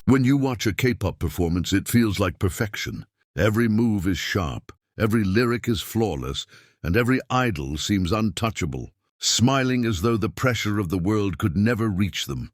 When you watch a K-pop performance, it feels like perfection. Every move is sharp, every lyric is flawless, and every idol seems untouchable, smiling as though the pressure of the world could never reach them.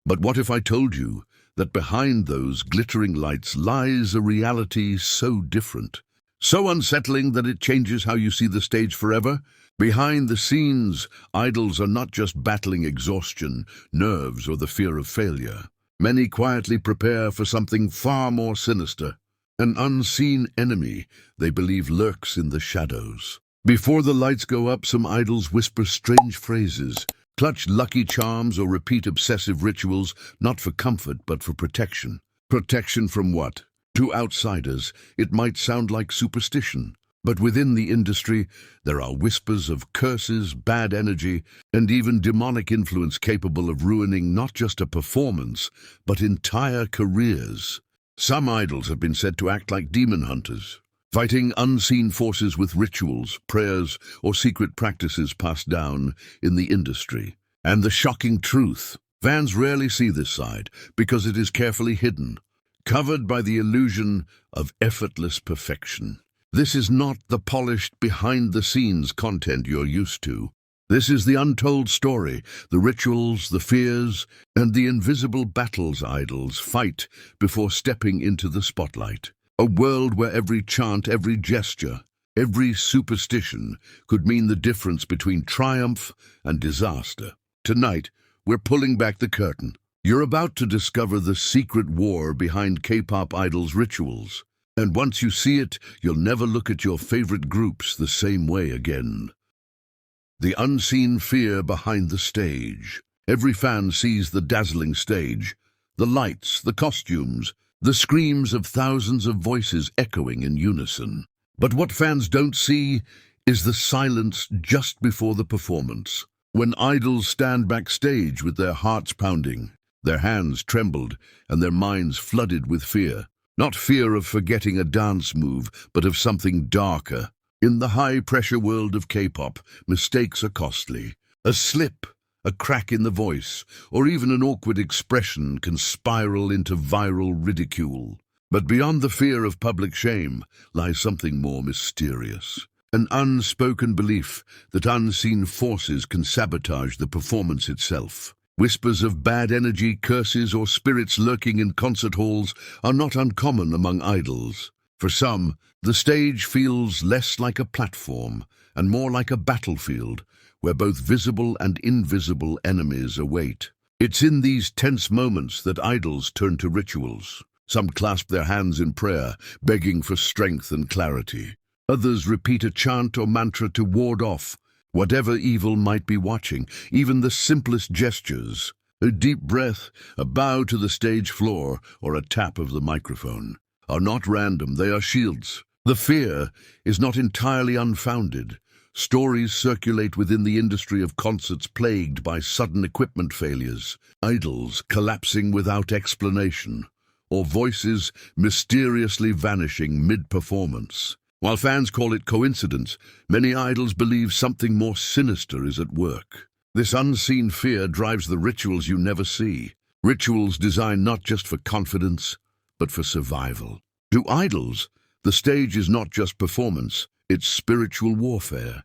But what if I told you that behind those glittering lights lies a reality so different, so unsettling that it changes how you see the stage forever? Behind the scenes, idols are not just battling exhaustion, nerves, or the fear of failure. Many quietly prepare for something far more sinister. An unseen enemy they believe lurks in the shadows. Before the lights go up, some idols whisper strange phrases, clutch lucky charms, or repeat obsessive rituals, not for comfort but for protection. Protection from what? To outsiders, it might sound like superstition. But within the industry, there are whispers of curses, bad energy, and even demonic influence capable of ruining not just a performance, but entire careers. Some idols have been said to act like demon hunters, fighting unseen forces with rituals, prayers, or secret practices passed down in the industry. And the shocking truth, fans rarely see this side because it is carefully hidden, covered by the illusion of effortless perfection. This is not the polished, behind-the-scenes content you're used to. This is the untold story, the rituals, the fears, and the invisible battles idols fight before stepping into the spotlight. A world where every chant, every gesture, every superstition could mean the difference between triumph and disaster. Tonight, we're pulling back the curtain. You're about to discover the secret war behind K-pop idols' rituals. And once you see it, you'll never look at your favorite groups the same way again. The unseen fear behind the stage. Every fan sees the dazzling stage, the lights, the costumes, the screams of thousands of voices echoing in unison. But what fans don't see is the silence just before the performance. When idols stand backstage with their hearts pounding, their hands trembled, and their minds flooded with fear. Not fear of forgetting a dance move, but of something darker. In the high-pressure world of K-pop, mistakes are costly. A slip, a crack in the voice, or even an awkward expression can spiral into viral ridicule. But beyond the fear of public shame lies something more mysterious. An unspoken belief that unseen forces can sabotage the performance itself. Whispers of bad energy, curses, or spirits lurking in concert halls are not uncommon among idols. For some, the stage feels less like a platform and more like a battlefield where both visible and invisible enemies await. It's in these tense moments that idols turn to rituals. Some clasp their hands in prayer, begging for strength and clarity. Others repeat a chant or mantra to ward off whatever evil might be watching. Even the simplest gestures, a deep breath, a bow to the stage floor, or a tap of the microphone, are not random. They are shields. The fear is not entirely unfounded. Stories circulate within the industry of concerts plagued by sudden equipment failures, idols collapsing without explanation, or voices mysteriously vanishing mid-performance. While fans call it coincidence, many idols believe something more sinister is at work. This unseen fear drives the rituals you never see. Rituals designed not just for confidence, but for survival. To idols, the stage is not just performance, it's spiritual warfare.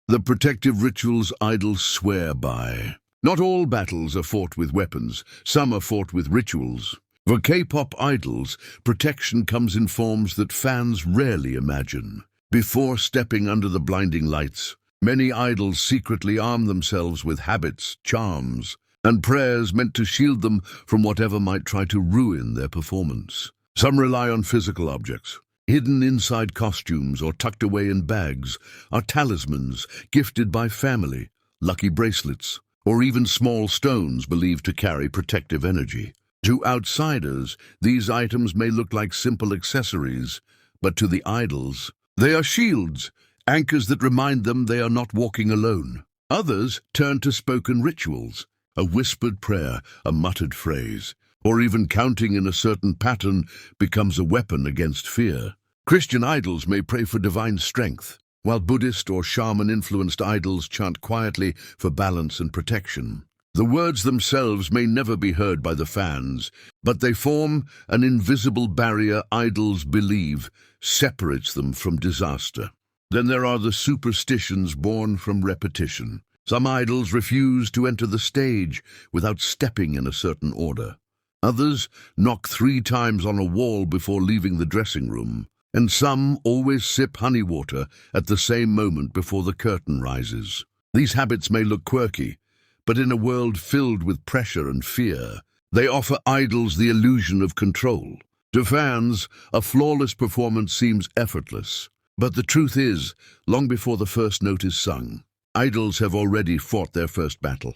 The protective rituals idols swear by. Not all battles are fought with weapons, some are fought with rituals. For K-pop idols, protection comes in forms that fans rarely imagine. Before stepping under the blinding lights, many idols secretly arm themselves with habits, charms, and prayers meant to shield them from whatever might try to ruin their performance. Some rely on physical objects. Hidden inside costumes or tucked away in bags are talismans gifted by family, lucky bracelets, or even small stones believed to carry protective energy. To outsiders, these items may look like simple accessories, but to the idols, they are shields, anchors that remind them they are not walking alone. Others turn to spoken rituals, a whispered prayer, a muttered phrase, or even counting in a certain pattern becomes a weapon against fear. Christian idols may pray for divine strength, while Buddhist or shaman-influenced idols chant quietly for balance and protection. The words themselves may never be heard by the fans, but they form an invisible barrier idols believe separates them from disaster. Then there are the superstitions born from repetition. Some idols refuse to enter the stage without stepping in a certain order. Others knock 3 times on a wall before leaving the dressing room. And some always sip honey water at the same moment before the curtain rises. These habits may look quirky, but in a world filled with pressure and fear, they offer idols the illusion of control. To fans, a flawless performance seems effortless. But the truth is, long before the first note is sung, idols have already fought their first battle,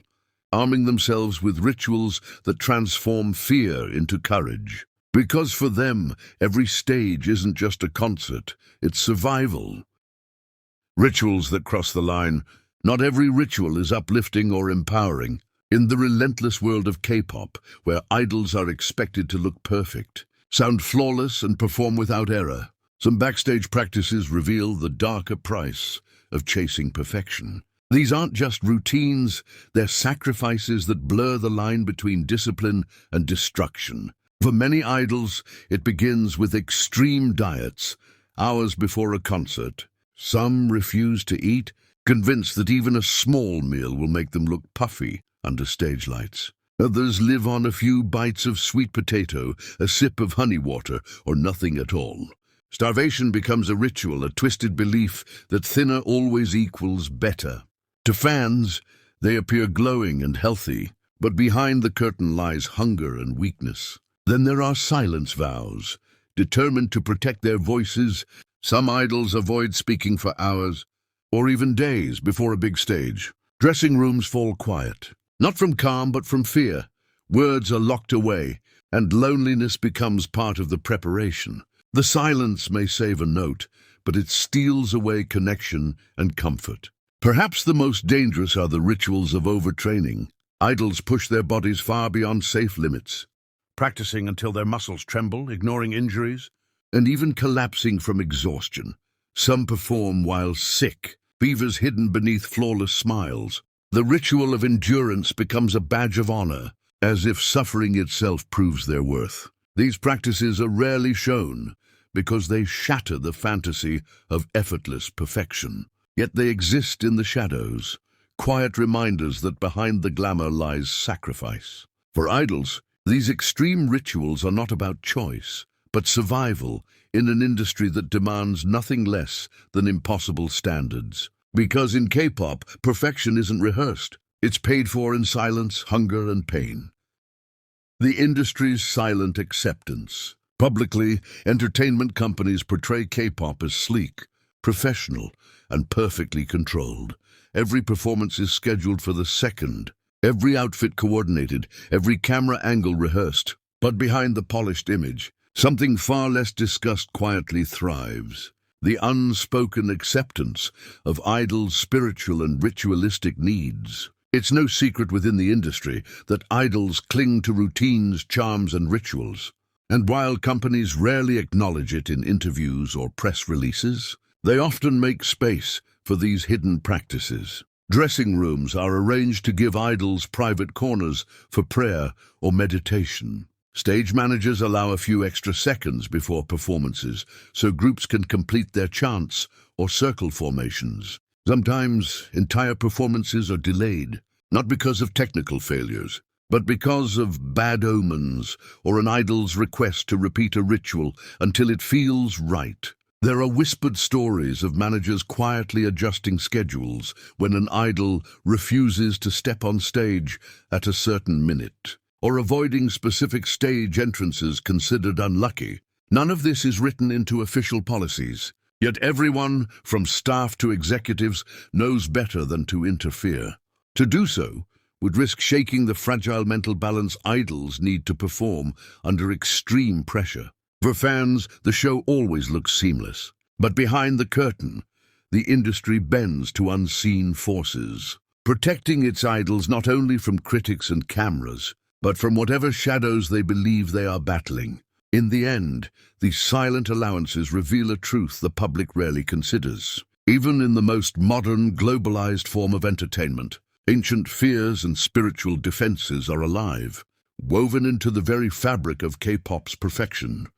arming themselves with rituals that transform fear into courage. Because for them, every stage isn't just a concert, it's survival. Rituals that cross the line. Not every ritual is uplifting or empowering. In the relentless world of K-pop, where idols are expected to look perfect, sound flawless and perform without error, some backstage practices reveal the darker price of chasing perfection. These aren't just routines, they're sacrifices that blur the line between discipline and destruction. For many idols, it begins with extreme diets, hours before a concert. Some refuse to eat, convinced that even a small meal will make them look puffy under stage lights. Others live on a few bites of sweet potato, a sip of honey water, or nothing at all. Starvation becomes a ritual, a twisted belief that thinner always equals better. To fans, they appear glowing and healthy, but behind the curtain lies hunger and weakness. Then there are silence vows. Determined to protect their voices, some idols avoid speaking for hours, or even days before a big stage. Dressing rooms fall quiet, not from calm but from fear. Words are locked away, and loneliness becomes part of the preparation. The silence may save a note, but it steals away connection and comfort. Perhaps the most dangerous are the rituals of overtraining. Idols push their bodies far beyond safe limits, practicing until their muscles tremble, ignoring injuries, and even collapsing from exhaustion. Some perform while sick, fevers hidden beneath flawless smiles. The ritual of endurance becomes a badge of honor, as if suffering itself proves their worth. These practices are rarely shown because they shatter the fantasy of effortless perfection. Yet they exist in the shadows, quiet reminders that behind the glamour lies sacrifice. For idols, these extreme rituals are not about choice, but survival in an industry that demands nothing less than impossible standards. Because in K-pop, perfection isn't rehearsed. It's paid for in silence, hunger, and pain. The industry's silent acceptance. Publicly, entertainment companies portray K-pop as sleek, professional, and perfectly controlled. Every performance is scheduled for the second, every outfit coordinated, every camera angle rehearsed. But behind the polished image, something far less discussed quietly thrives. The unspoken acceptance of idols' spiritual and ritualistic needs. It's no secret within the industry that idols cling to routines, charms, and rituals. And while companies rarely acknowledge it in interviews or press releases, they often make space for these hidden practices. Dressing rooms are arranged to give idols private corners for prayer or meditation. Stage managers allow a few extra seconds before performances so groups can complete their chants or circle formations. Sometimes entire performances are delayed, not because of technical failures, but because of bad omens or an idol's request to repeat a ritual until it feels right. There are whispered stories of managers quietly adjusting schedules when an idol refuses to step on stage at a certain minute, or avoiding specific stage entrances considered unlucky. None of this is written into official policies, yet everyone, from staff to executives, knows better than to interfere. To do so would risk shaking the fragile mental balance idols need to perform under extreme pressure. For fans, the show always looks seamless. But behind the curtain, the industry bends to unseen forces, protecting its idols not only from critics and cameras, but from whatever shadows they believe they are battling. In the end, these silent allowances reveal a truth the public rarely considers. Even in the most modern, globalized form of entertainment, Ancient fears and spiritual defenses are alive, woven into the very fabric of K-pop's perfection.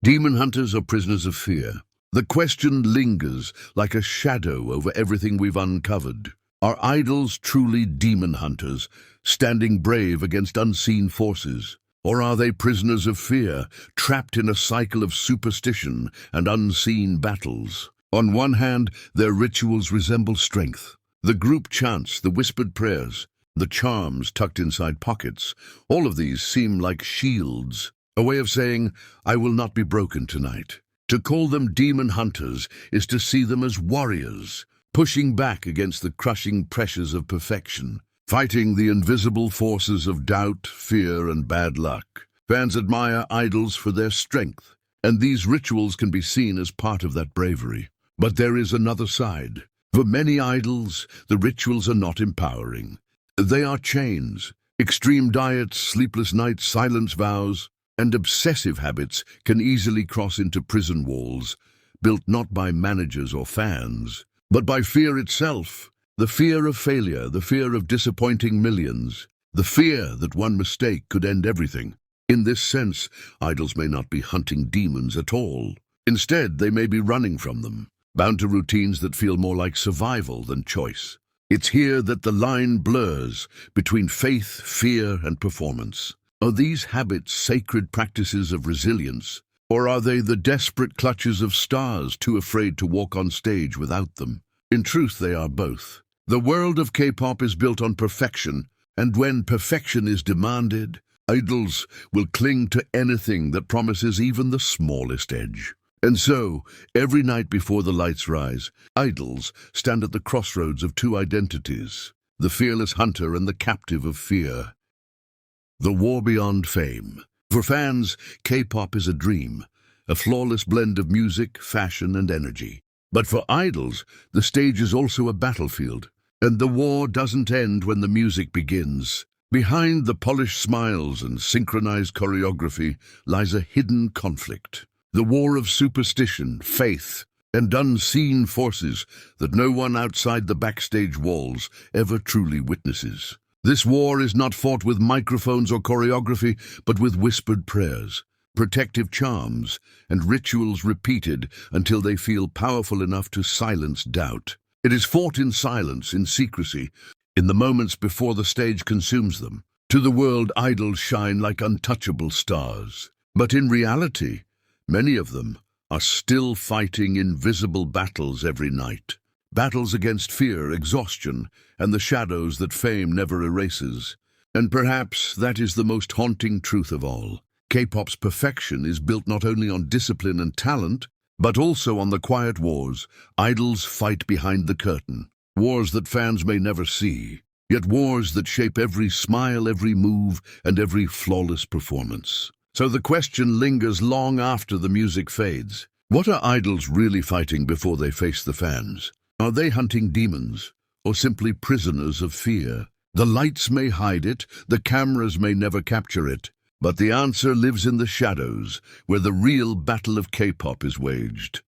Demon hunters are prisoners of fear. The question lingers like a shadow over everything we've uncovered. Are idols truly demon hunters, standing brave against unseen forces? Or are they prisoners of fear, trapped in a cycle of superstition and unseen battles? On one hand, their rituals resemble strength. The group chants, the whispered prayers, the charms tucked inside pockets. All of these seem like shields, a way of saying, I will not be broken tonight. To call them demon hunters is to see them as warriors, pushing back against the crushing pressures of perfection, fighting the invisible forces of doubt, fear, and bad luck. Fans admire idols for their strength, and these rituals can be seen as part of that bravery. But there is another side. For many idols, the rituals are not empowering. They are chains. Extreme diets, sleepless nights, silence vows, and obsessive habits can easily cross into prison walls, built not by managers or fans, but by fear itself. The fear of failure, the fear of disappointing millions, the fear that one mistake could end everything. In this sense, idols may not be hunting demons at all. Instead, they may be running from them, bound to routines that feel more like survival than choice. It's here that the line blurs between faith, fear, and performance. Are these habits sacred practices of resilience, or are they the desperate clutches of stars too afraid to walk on stage without them? In truth, they are both. The world of K-pop is built on perfection, and when perfection is demanded, idols will cling to anything that promises even the smallest edge. And so, every night before the lights rise, idols stand at the crossroads of two identities, the fearless hunter and the captive of fear. The war beyond fame. For fans, K-pop is a dream, a flawless blend of music, fashion, and energy. But for idols, the stage is also a battlefield, and the war doesn't end when the music begins. Behind the polished smiles and synchronized choreography lies a hidden conflict. The war of superstition, faith, and unseen forces that no one outside the backstage walls ever truly witnesses. This war is not fought with microphones or choreography, but with whispered prayers, protective charms, and rituals repeated until they feel powerful enough to silence doubt. It is fought in silence, in secrecy, in the moments before the stage consumes them. To the world, idols shine like untouchable stars. But in reality, many of them are still fighting invisible battles every night. Battles against fear, exhaustion, and the shadows that fame never erases. And perhaps that is the most haunting truth of all. K-pop's perfection is built not only on discipline and talent, but also on the quiet wars idols fight behind the curtain. Wars that fans may never see, yet wars that shape every smile, every move, and every flawless performance. So the question lingers long after the music fades. What are idols really fighting before they face the fans? Are they hunting demons, or simply prisoners of fear? The lights may hide it, the cameras may never capture it, but the answer lives in the shadows, where the real battle of K-pop is waged.